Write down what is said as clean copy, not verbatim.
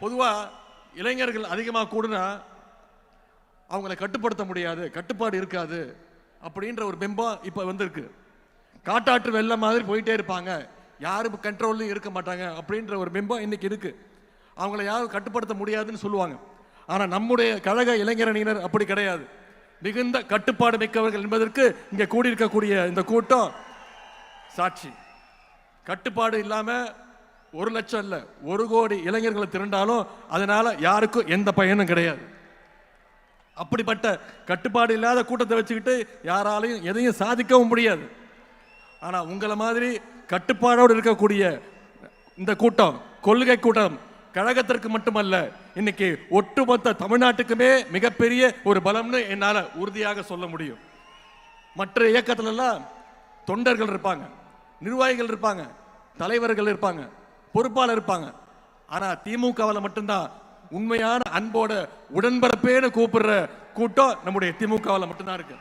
பொதுவாக இளைஞர்கள் அதிகமாக கூடுனா அவங்கள கட்டுப்படுத்த முடியாது, கட்டுப்பாடு இருக்காது அப்படின்ற ஒரு பிம்பம் இப்போ வந்திருக்கு. காட்டாற்று வெள்ளம் மாதிரி போயிட்டே இருப்பாங்க, யாரும் கண்ட்ரோல்லையும் இருக்க மாட்டாங்க அப்படின்ற ஒரு பிம்பம் இன்னைக்கு இருக்கு. அவங்கள யாரும் கட்டுப்படுத்த முடியாதுன்னு சொல்லுவாங்க. ஆனால் நம்முடைய கழக இளைஞரணியினர் அப்படி கிடையாது. மிகுந்த கட்டுப்பாடு மிக்கவர்கள் என்பதற்கு இங்கே கூடியிருக்கக்கூடிய இந்த கூட்டம் சாட்சி. கட்டுப்பாடு இல்லாமல் 1 லட்சம் இல்லை 1 கோடி இளைஞர்களை திரண்டாலும் அதனால யாருக்கும் எந்த பயனும் கிடையாது. அப்படிப்பட்ட கட்டுப்பாடு இல்லாத கூட்டத்தை வச்சுக்கிட்டு யாராலையும் எதையும் சாதிக்கவும் முடியாது. ஆனால் உங்களை மாதிரி கட்டுப்பாடோடு இருக்கக்கூடிய இந்த கூட்டம், கொள்கை கூட்டம், கழகத்திற்கு மட்டுமல்ல, இன்னைக்கு ஒட்டுமொத்த தமிழ்நாட்டுக்குமே மிகப்பெரிய ஒரு பலம்னு என்னால் உறுதியாக சொல்ல முடியும். மற்ற இயக்கத்திலெல்லாம் தொண்டர்கள் இருப்பாங்க, நிர்வாகிகள் இருப்பாங்க, தலைவர்கள் இருப்பாங்க, பொறுப்பாளர் இருப்பாங்க. ஆனால் திமுகவில் மட்டும்தான் உண்மையான அன்போட உடன்பரப்பேன்னு கூப்பிடுற கூட்டம் நம்முடைய திமுகவில் மட்டும்தான் இருக்கு.